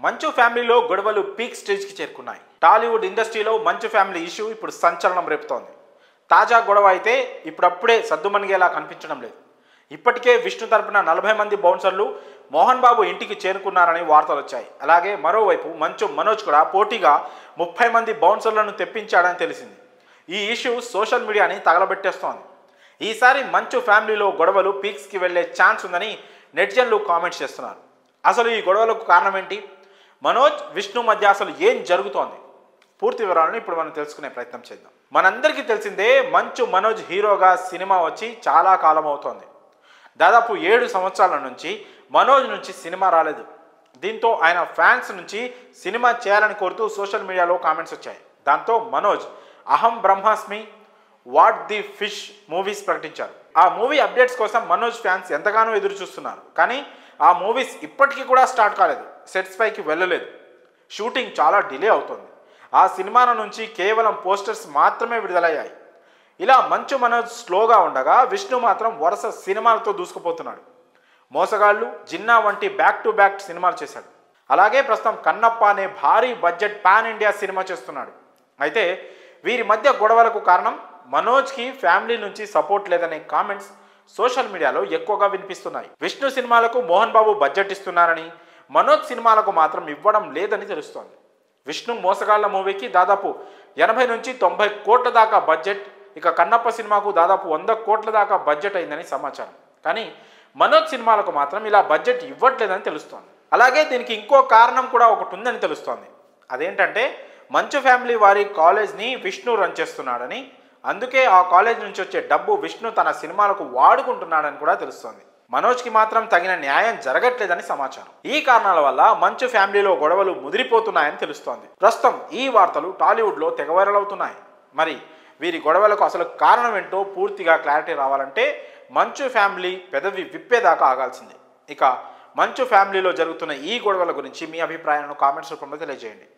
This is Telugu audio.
మంచు ఫ్యామిలీలో గొడవలు పీక్ స్టేజ్కి చేరుకున్నాయి. టాలీవుడ్ ఇండస్ట్రీలో మంచు ఫ్యామిలీ ఇష్యూ ఇప్పుడు సంచలనం రేపుతోంది. తాజా గొడవ అయితే ఇప్పుడప్పుడే సద్దుమణిగేలా కనిపించడం లేదు. ఇప్పటికే విష్ణు తరపున 40 మంది బౌన్సర్లు మోహన్ బాబు ఇంటికి చేరుకున్నారని వార్తలు వచ్చాయి. అలాగే మరోవైపు మంచు మనోజ్ కూడా పోటీగా 30 మంది బౌన్సర్లను తెప్పించాడని తెలిసింది. ఈ ఇష్యూ సోషల్ మీడియాని తగలబెట్టేస్తోంది. ఈసారి మంచు ఫ్యామిలీలో గొడవలు పీక్స్కి వెళ్లే ఛాన్స్ ఉందని నెటిజన్లు కామెంట్స్ చేస్తున్నారు. అసలు ఈ గొడవలకు కారణం ఏంటి? మనోజ్ విష్ణు మధ్య అసలు ఏం జరుగుతోంది? పూర్తి వివరాలను ఇప్పుడు మనం తెలుసుకునే ప్రయత్నం చేద్దాం. మనందరికీ తెలిసిందే, మంచు మనోజ్ హీరోగా సినిమా వచ్చి చాలా కాలం అవుతోంది. దాదాపు 7 సంవత్సరాల నుంచి మనోజ్ నుంచి సినిమా రాలేదు. దీంతో ఆయన ఫ్యాన్స్ నుంచి సినిమా చేయాలని కోరుతూ సోషల్ మీడియాలో కామెంట్స్ వచ్చాయి. దాంతో మనోజ్ అహం బ్రహ్మాస్మి, వాట్ ది ఫిష్ మూవీస్ ప్రకటించారు. ఆ మూవీ అప్డేట్స్ కోసం మనోజ్ ఫ్యాన్స్ ఎంతగానో ఎదురు చూస్తున్నారు. కానీ ఆ మూవీస్ ఇప్పటికీ కూడా స్టార్ట్ కాలేదు. సెట్స్ పైకి వెళ్ళలేదు. షూటింగ్ చాలా డిలే అవుతుంది. ఆ సినిమాల నుంచి కేవలం పోస్టర్స్ మాత్రమే విడుదలయ్యాయి. ఇలా మంచు మనోజ్ స్లోగా ఉండగా విష్ణు మాత్రం వరుస సినిమాలతో దూసుకుపోతున్నాడు. మోసగాళ్ళు, జిన్నా వంటి బ్యాక్ టు బ్యాక్ సినిమాలు చేశాడు. అలాగే ప్రస్తుతం కన్నప్ప అనే భారీ బడ్జెట్ పాన్ ఇండియా సినిమా చేస్తున్నాడు. అయితే వీరి మధ్య గొడవలకు కారణం మనోజ్కి ఫ్యామిలీ నుంచి సపోర్ట్ లేదనే కామెంట్స్ సోషల్ మీడియాలో ఎక్కువగా వినిపిస్తున్నాయి. విష్ణు సినిమాలకు మోహన్ బాబు బడ్జెట్ ఇస్తున్నారని, మనోజ్ సినిమాలకు మాత్రం ఇవ్వడం లేదని తెలుస్తోంది. విష్ణు మోసగాళ్ల మూవీకి దాదాపు 80 నుంచి 90 కోట్ల దాకా బడ్జెట్, ఇక కన్నప్ప సినిమాకు దాదాపు 100 కోట్ల దాకా బడ్జెట్ అయిందని సమాచారం. కానీ మనోజ్ సినిమాలకు మాత్రం ఇలా బడ్జెట్ ఇవ్వట్లేదని తెలుస్తోంది. అలాగే దీనికి ఇంకో కారణం కూడా ఒకటి ఉందని తెలుస్తోంది. అదేంటంటే మంచు ఫ్యామిలీ వారి కాలేజ్ని విష్ణు రన్ చేస్తున్నాడని, అందుకే ఆ కాలేజ్ నుంచి వచ్చే డబ్బు విష్ణు తన సినిమాలకు వాడుకుంటున్నాడని కూడా తెలుస్తోంది. మనోజ్కి మాత్రం తగిన న్యాయం జరగట్లేదని సమాచారం. ఈ కారణాల వల్ల మంచు ఫ్యామిలీలో గొడవలు ముదిరిపోతున్నాయని తెలుస్తోంది. ప్రస్తుతం ఈ వార్తలు టాలీవుడ్లో తెగ వైరల్ అవుతున్నాయి. మరి వీరి గొడవలకు అసలు కారణం ఏంటో పూర్తిగా క్లారిటీ రావాలంటే మంచు ఫ్యామిలీ పెదవి విప్పేదాకా ఆగాల్సిందే. ఇక మంచు ఫ్యామిలీలో జరుగుతున్న ఈ గొడవల గురించి మీ అభిప్రాయాలను కామెంట్స్ రూపంలో తెలియజేయండి.